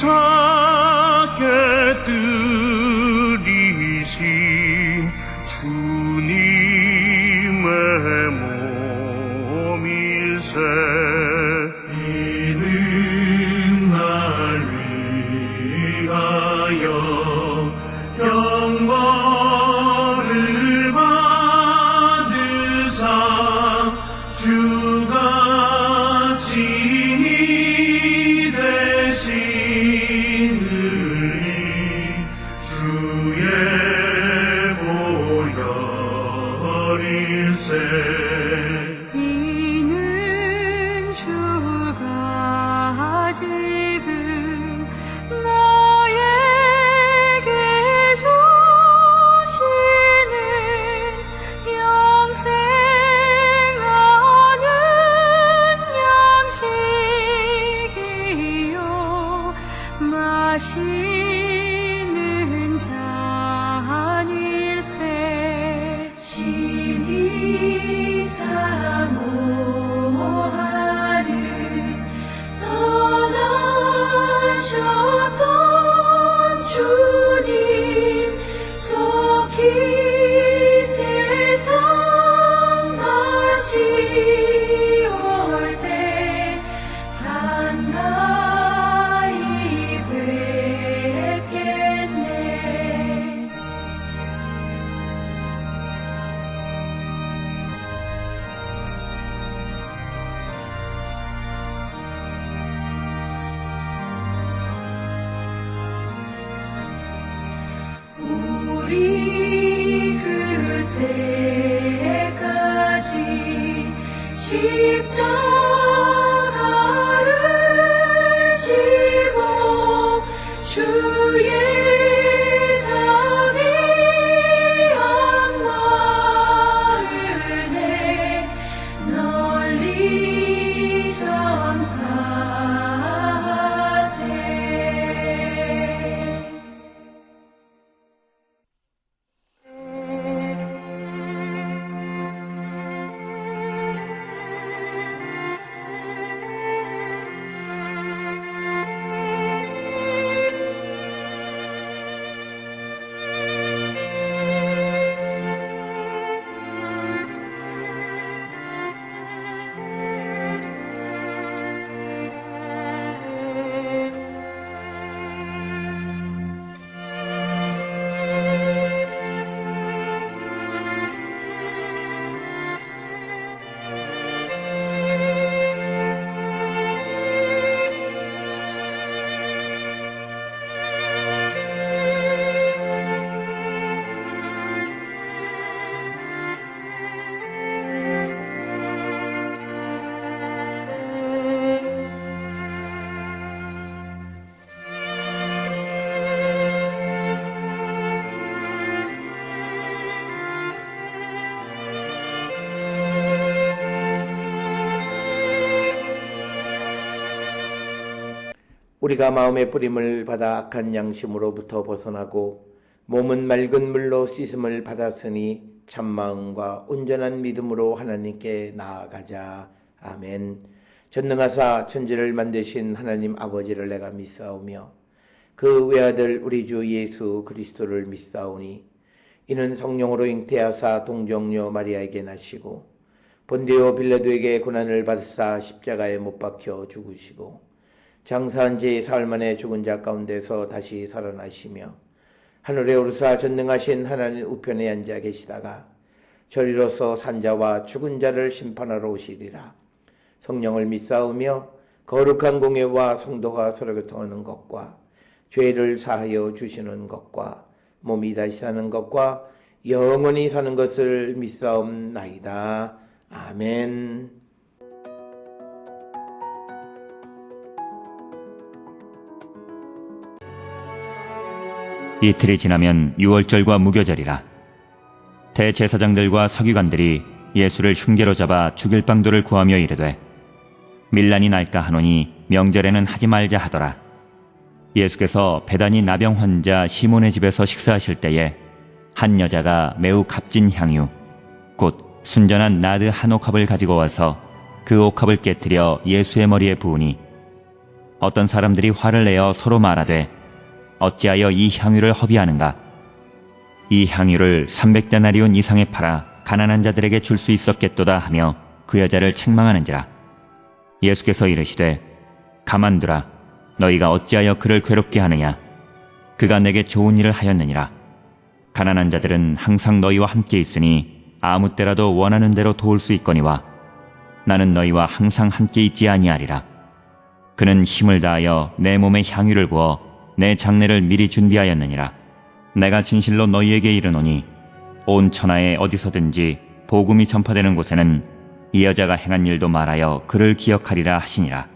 이삭의 들이신 주님의 몸일세. 이는 날 위하여 병거를 받으사 주가 친히 되시느니 주의 보혈일세. 이는 주가 지금 나에게 주시는 영생하는 양식이요 마시는 잔일세. 심히 사모하는 떠나셨던 주님 속히 세상 다시 올 때 한가히 뵙겠네. 우리 그때까지 십자가를 지고 주의 자비함과 은혜 널리 전파하세. 우리가 마음의 뿌림을 받아 악한 양심으로부터 벗어나고 몸은 맑은 물로 씻음을 받았으니 참마음과 온전한 믿음으로 하나님께 나아가자. 아멘. 전능하사 천지를 만드신 하나님 아버지를 내가 믿사오며 그 외아들 우리 주 예수 그리스도를 믿사오니 이는 성령으로 잉태하사 동정녀 마리아에게 나시고 본디오 빌라도에게 고난을 받으사 십자가에 못 박혀 죽으시고 장사한 지 사흘 만에 죽은 자 가운데서 다시 살아나시며 하늘에 오르사 전능하신 하나님 우편에 앉아 계시다가 저리로서 산자와 죽은 자를 심판하러 오시리라. 성령을 믿사오며 거룩한 공예와 성도가 서로 교통하는 것과 죄를 사하여 주시는 것과 몸이 다시 사는 것과 영원히 사는 것을 믿사옵나이다. 아멘. 이틀이 지나면 유월절과 무교절이라. 대제사장들과 서기관들이 예수를 흉계로 잡아 죽일 방도를 구하며 이르되 밀란이 날까 하노니 명절에는 하지 말자 하더라. 예수께서 베다니 나병 환자 시몬의 집에서 식사하실 때에 한 여자가 매우 값진 향유 곧 순전한 나드 한 옥합을 가지고 와서 그 옥합을 깨뜨려 예수의 머리에 부으니 어떤 사람들이 화를 내어 서로 말하되 어찌하여 이 향유를 허비하는가? 이 향유를 300데나리온 이상에 팔아 가난한 자들에게 줄 수 있었겠도다 하며 그 여자를 책망하는지라. 예수께서 이르시되 가만두라. 너희가 어찌하여 그를 괴롭게 하느냐? 그가 내게 좋은 일을 하였느니라. 가난한 자들은 항상 너희와 함께 있으니 아무 때라도 원하는 대로 도울 수 있거니와 나는 너희와 항상 함께 있지 아니하리라. 그는 힘을 다하여 내 몸에 향유를 부어 내 장례를 미리 준비하였느니라. 내가 진실로 너희에게 이르노니 온 천하에 어디서든지 복음이 전파되는 곳에는 이 여자가 행한 일도 말하여 그를 기억하리라 하시니라.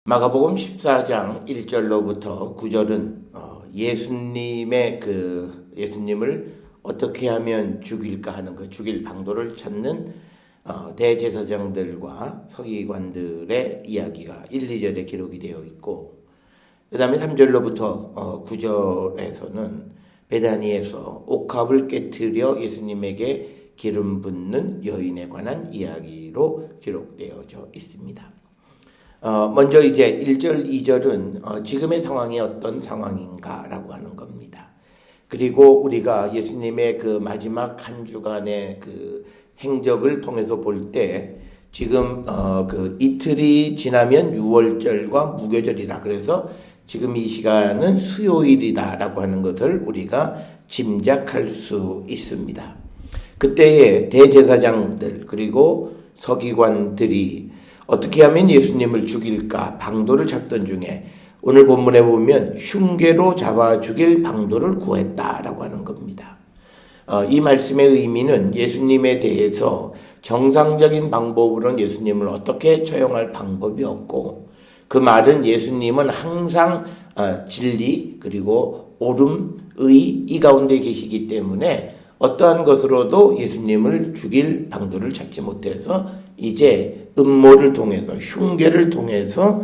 마가복음 14장 1절로부터 9절은 예수님을 어떻게 하면 죽일까 하는 그 죽일 방도를 찾는 대제사장들과 서기관들의 이야기가 1, 2절에 기록이 되어 있고, 그 다음에 3절로부터 9절에서는 베다니에서 옥합을 깨트려 예수님에게 기름 붓는 여인에 관한 이야기로 기록되어져 있습니다. 먼저 이제 1절, 2절은 지금의 상황이 어떤 상황인가라고 하는 겁니다. 그리고 우리가 예수님의 그 마지막 한 주간의 그 행적을 통해서 볼 때 지금 그 이틀이 지나면 유월절과 무교절이라, 그래서 지금 이 시간은 수요일이다라고 하는 것을 우리가 짐작할 수 있습니다. 그때의 대제사장들 그리고 서기관들이 어떻게 하면 예수님을 죽일까 방도를 찾던 중에 오늘 본문에 보면 흉계로 잡아 죽일 방도를 구했다라고 하는 겁니다. 이 말씀의 의미는 예수님에 대해서 정상적인 방법으로는 예수님을 어떻게 처형할 방법이 없고, 그 말은 예수님은 항상 진리 그리고 옳음, 의, 이 가운데 계시기 때문에 어떠한 것으로도 예수님을 죽일 방도를 찾지 못해서 이제 음모를 통해서 흉계를 통해서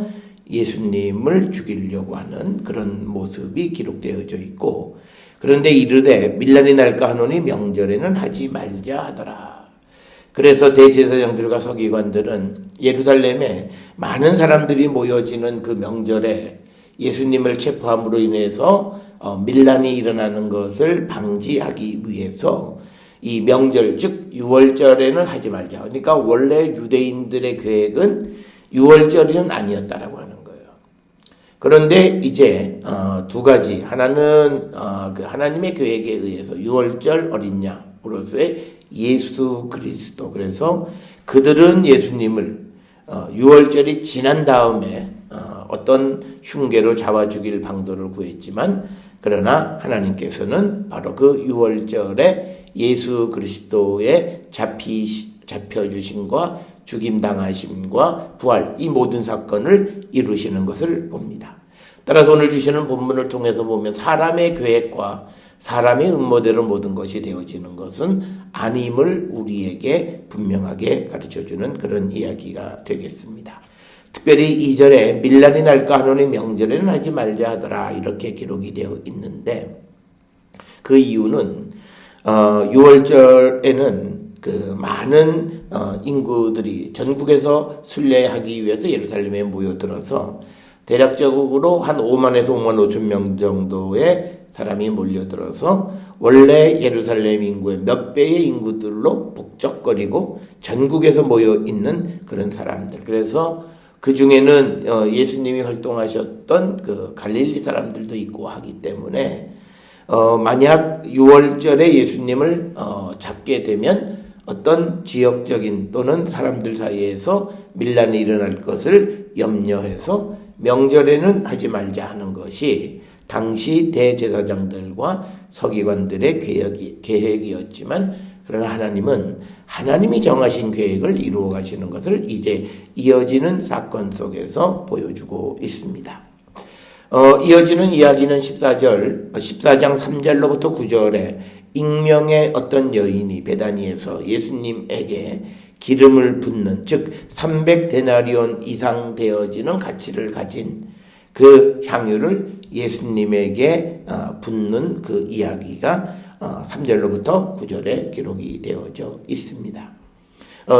예수님을 죽이려고 하는 그런 모습이 기록되어져 있고, 그런데 이르되 밀란이 날까 하노니 명절에는 하지 말자 하더라. 그래서 대제사장들과 서기관들은 예루살렘에 많은 사람들이 모여지는 그 명절에 예수님을 체포함으로 인해서 밀란이 일어나는 것을 방지하기 위해서 이 명절, 즉 유월절에는 하지 말자. 그러니까 원래 유대인들의 계획은 유월절은 아니었다라고 하는 거예요. 그런데 이제 두 가지, 하나는 그 하나님의 계획에 의해서 유월절 어린 양으로서의 예수 그리스도, 그래서 그들은 예수님을 유월절이 지난 다음에 어떤 흉계로 잡아 죽일 방도를 구했지만, 그러나 하나님께서는 바로 그 유월절에 예수 그리스도의 잡혀주심과 죽임당하심과 부활, 이 모든 사건을 이루시는 것을 봅니다. 따라서 오늘 주시는 본문을 통해서 보면 사람의 계획과 사람의 음모대로 모든 것이 되어지는 것은 아님을 우리에게 분명하게 가르쳐주는 그런 이야기가 되겠습니다. 특별히 2절에 밀란이 날까 하노니 명절에는 하지 말자 하더라, 이렇게 기록이 되어 있는데, 그 이유는 6월절에는 그 많은 인구들이 전국에서 순례하기 위해서 예루살렘에 모여들어서 대략적으로 한 5만에서 5만 5천 명 정도의 사람이 몰려들어서 원래 예루살렘 인구의 몇 배의 인구들로 북적거리고 전국에서 모여 있는 그런 사람들. 그래서 그 중에는 예수님이 활동하셨던 그 갈릴리 사람들도 있고 하기 때문에 만약 6월절에 예수님을 잡게 되면 어떤 지역적인 또는 사람들 사이에서 밀란이 일어날 것을 염려해서 명절에는 하지 말자 하는 것이 당시 대제사장들과 서기관들의 계획이었지만, 그러나 하나님은 하나님이 정하신 계획을 이루어 가시는 것을 이제 이어지는 사건 속에서 보여주고 있습니다. 이어지는 이야기는 14장 3절로부터 9절에 익명의 어떤 여인이 베다니에서 예수님에게 기름을 붓는, 즉 300데나리온 이상 되어지는 가치를 가진 그 향유를 예수님에게 붓는 그 이야기가 3절로부터 9절에 기록이 되어져 있습니다.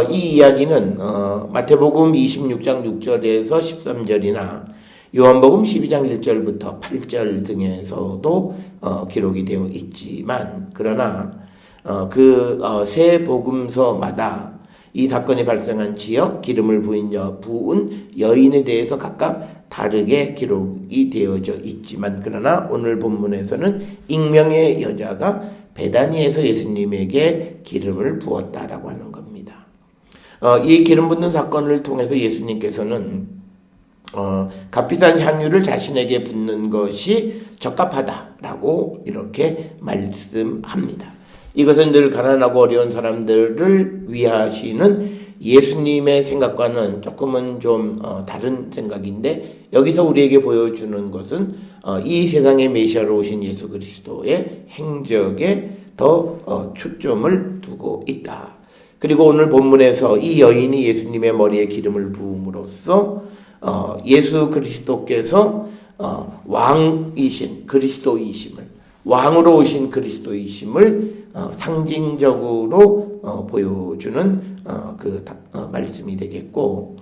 이 이야기는 마태복음 26장 6절에서 13절이나 요한복음 12장 1절부터 8절 등에서도 기록이 되어 있지만, 그러나 그 세 복음서마다 이 사건이 발생한 지역, 기름을 부은 여인에 대해서 각각 다르게 기록이 되어져 있지만, 그러나 오늘 본문에서는 익명의 여자가 베다니에서 예수님에게 기름을 부었다라고 하는 겁니다. 이 기름 붓는 사건을 통해서 예수님께서는 값비싼 향유를 자신에게 붓는 것이 적합하다라고 이렇게 말씀합니다. 이것은 늘 가난하고 어려운 사람들을 위하시는 예수님의 생각과는 조금은 좀 다른 생각인데, 여기서 우리에게 보여주는 것은 이 세상의 메시아로 오신 예수 그리스도의 행적에 더 초점을 두고 있다. 그리고 오늘 본문에서 이 여인이 예수님의 머리에 기름을 부음으로써 예수 그리스도께서 왕이신 그리스도이심을, 왕으로 오신 그리스도이심을 상징적으로 보여주는 말씀이 되겠고,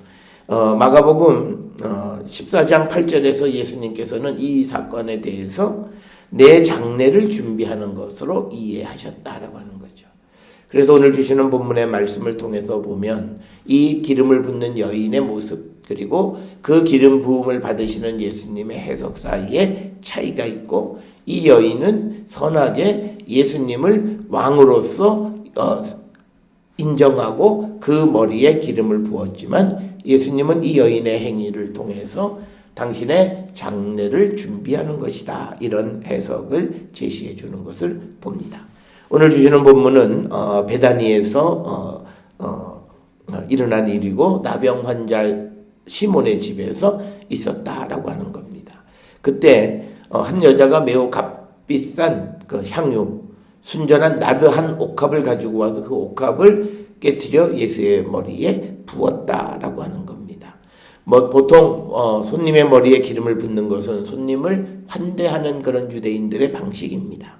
마가복음 14장 8절에서 예수님께서는 이 사건에 대해서 내 장례를 준비하는 것으로 이해하셨다라고 하는 거죠. 그래서 오늘 주시는 본문의 말씀을 통해서 보면 이 기름을 붓는 여인의 모습, 그리고 그 기름 부음을 받으시는 예수님의 해석 사이에 차이가 있고, 이 여인은 선하게 예수님을 왕으로서 인정하고 그 머리에 기름을 부었지만, 예수님은 이 여인의 행위를 통해서 당신의 장례를 준비하는 것이다, 이런 해석을 제시해 주는 것을 봅니다. 오늘 주시는 본문은 베다니에서 일어난 일이고, 나병 환자 시몬의 집에서 있었다라고 하는 겁니다. 그때 한 여자가 매우 값비싼 그 향유, 순전한 나드 한 옥합을 가지고 와서 그 옥합을 깨트려 예수의 머리에 부었다라고 하는 겁니다. 보통 손님의 머리에 기름을 붓는 것은 손님을 환대하는 그런 유대인들의 방식입니다.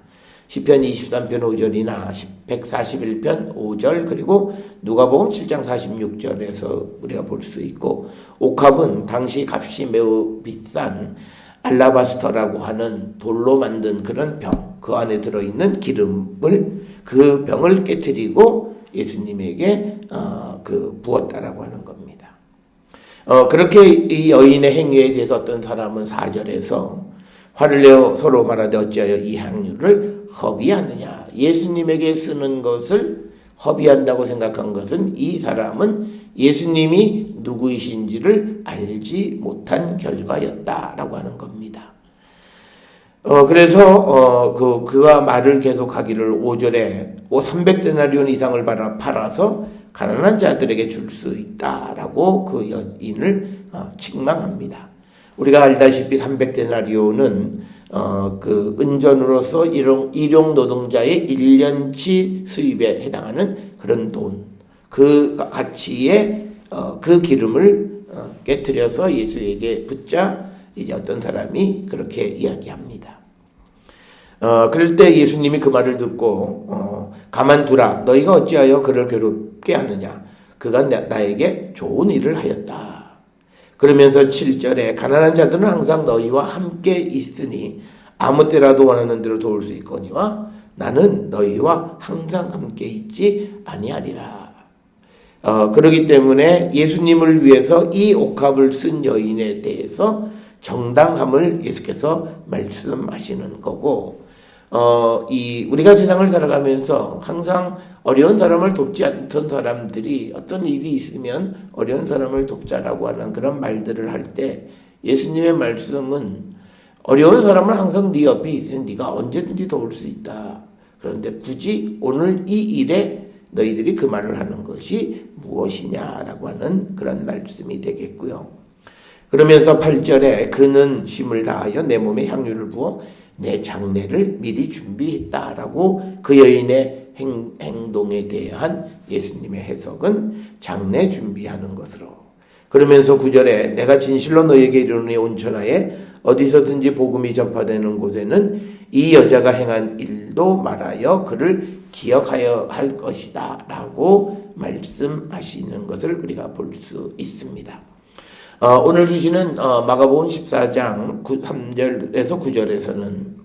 시편 23편 5절이나 141편 5절, 그리고 누가복음 7장 46절에서 우리가 볼 수 있고, 옥합은 당시 값이 매우 비싼 알라바스터라고 하는 돌로 만든 그런 병, 그 안에 들어있는 기름을, 그 병을 깨트리고 예수님에게 부었다라고 하는 겁니다. 그렇게 이 여인의 행위에 대해서 어떤 사람은 4절에서 화를 내어 서로 말하되 어찌하여 이 향유를 허비하느냐. 예수님에게 쓰는 것을 허비한다고 생각한 것은 이 사람은 예수님이 누구이신지를 알지 못한 결과였다라고 하는 겁니다. 그래서 그가 말을 계속하기를 5절에 300데나리온 이상을 팔아서 가난한 자들에게 줄 수 있다라고 그 여인을 책망합니다. 우리가 알다시피 300데나리온은 그 은전으로서 일용 노동자의 1년치 수입에 해당하는 그런 돈, 그 가치의 그 기름을 깨트려서 예수에게 붓자 이제 어떤 사람이 그렇게 이야기합니다. 그럴 때 예수님이 그 말을 듣고 가만두라, 너희가 어찌하여 그를 괴롭게 하느냐, 그가 나에게 좋은 일을 하였다. 그러면서 7절에 가난한 자들은 항상 너희와 함께 있으니 아무 때라도 원하는 대로 도울 수 있거니와 나는 너희와 항상 함께 있지 아니하리라. 그렇기 때문에 예수님을 위해서 이 옥합을 쓴 여인에 대해서 정당함을 예수께서 말씀하시는 거고, 우리가 세상을 살아가면서 항상 어려운 사람을 돕지 않던 사람들이 어떤 일이 있으면 어려운 사람을 돕자라고 하는 그런 말들을 할 때 예수님의 말씀은 어려운 사람은 항상 네 옆에 있으니 네가 언제든지 도울 수 있다. 그런데 굳이 오늘 이 일에 너희들이 그 말을 하는 것이 무엇이냐라고 하는 그런 말씀이 되겠고요. 그러면서 8절에 그는 힘을 다하여 내 몸에 향유를 부어 내 장례를 미리 준비했다라고 그 여인의 행동에 대한 예수님의 해석은 장례 준비하는 것으로. 그러면서 9절에 내가 진실로 너에게 이르노니 온천하에 어디서든지 복음이 전파되는 곳에는 이 여자가 행한 일도 말하여 그를 기억하여 할 것이다 라고 말씀하시는 것을 우리가 볼 수 있습니다. 오늘 주시는 마가복음 14장 3절에서 9절에서는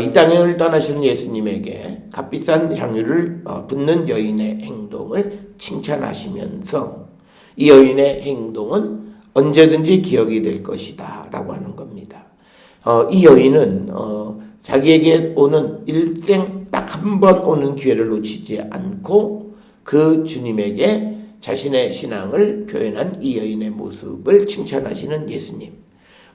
이 땅을 떠나시는 예수님에게 값비싼 향유를 붓는 여인의 행동을 칭찬하시면서 이 여인의 행동은 언제든지 기억이 될 것이다 라고 하는 겁니다. 이 여인은 자기에게 오는 일생 딱 한 번 오는 기회를 놓치지 않고 그 주님에게 자신의 신앙을 표현한 이 여인의 모습을 칭찬하시는 예수님.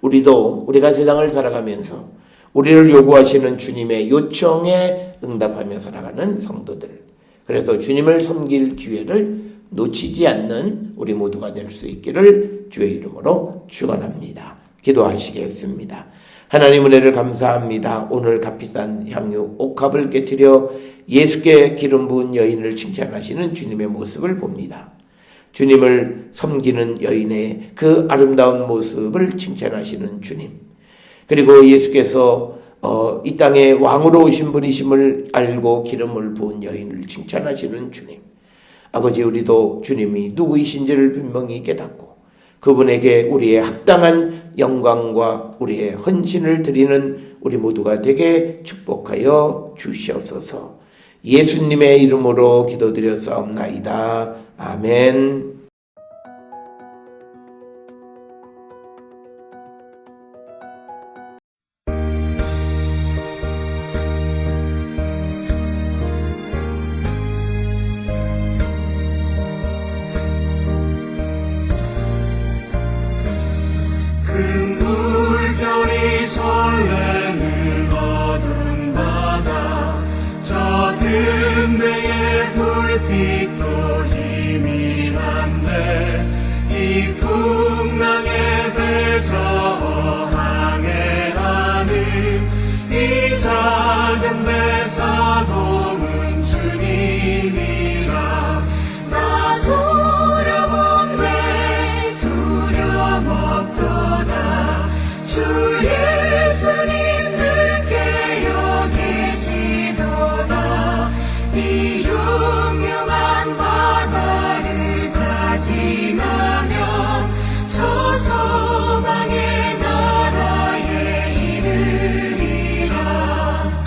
우리도 우리가 세상을 살아가면서 우리를 요구하시는 주님의 요청에 응답하며 살아가는 성도들. 그래서 주님을 섬길 기회를 놓치지 않는 우리 모두가 될 수 있기를 주의 이름으로 축원합니다. 기도하시겠습니다. 하나님 은혜를 감사합니다. 오늘 값비싼 향유 옥합을 깨뜨려 예수께 기름 부은 여인을 칭찬하시는 주님의 모습을 봅니다. 주님을 섬기는 여인의 그 아름다운 모습을 칭찬하시는 주님. 그리고 예수께서 이 땅에 왕으로 오신 분이심을 알고 기름을 부은 여인을 칭찬하시는 주님. 아버지, 우리도 주님이 누구이신지를 분명히 깨닫고 그분에게 우리의 합당한 영광과 우리의 헌신을 드리는 우리 모두가 되게 축복하여 주시옵소서. 예수님의 이름으로 기도드렸사옵나이다. 아멘. 큰 물결이 설레는 어두운 바다 저 등대의 불빛도 희미한데 이 풍랑에 대저 항해하는 이 작은 배 사동은 주님이라 나 두려움에 두려움 없도다 주 예수님 늘 깨어 계시도다 이 흉흉한 바다를 다 지나면 저 소망의 나라에 이르리라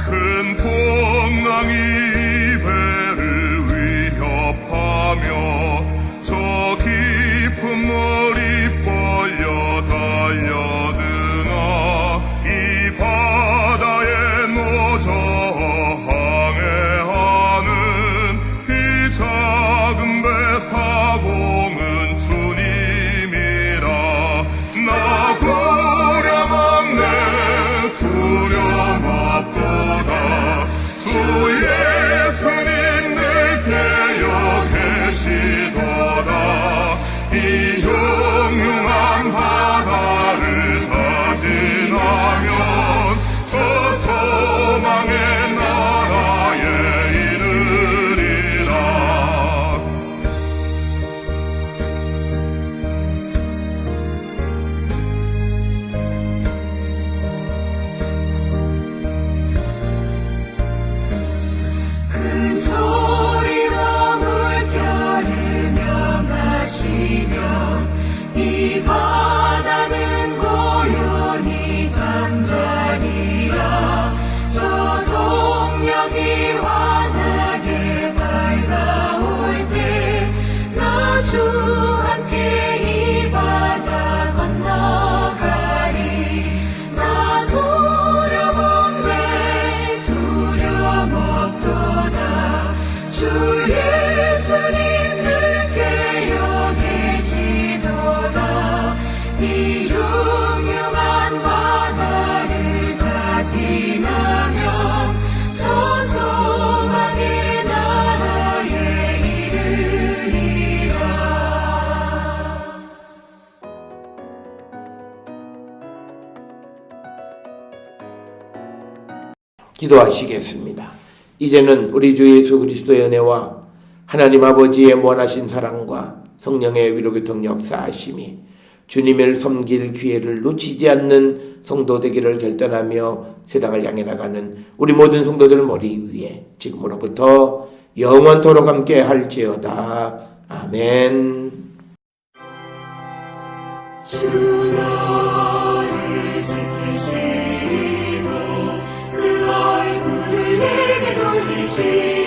큰 풍랑이 배를 위협하며 저 깊은 물이 벌려 달려드나 이 바다에 노저 항해하는 이 작은 배 사공은 주님이라 나 두려움 없네 두려움 없도다 주 예수님 늘 깨어 계시도다 이 흉흉한 바다를 다 지나면 저 소망의 나라에 이르리라 큰 소리로 물결을 명하시며 이 바다는 고요히 잠자리라 저 동력이 환하게 밝아올 때 나 주 함께 이 바다 건너가리 나 두려움에 두려움 없도다 주 예수님 늘 깨어 계시도다 이 흉흉한 바다를 다 지나면 저 소망의 나라에 이르리라 기도하시겠습니다. 이제는 우리 주 예수 그리스도의 은혜와 하나님 아버지의 무한하신 사랑과 성령의 위로교통 역사하심이 주님을 섬길 기회를 놓치지 않는 성도 되기를 결단하며 세상을 향해 나가는 우리 모든 성도들 머리 위에 지금으로부터 영원토록 함께 할지어다. 아멘. 주 너를 지키시고 그 얼굴을 내게 돌리시고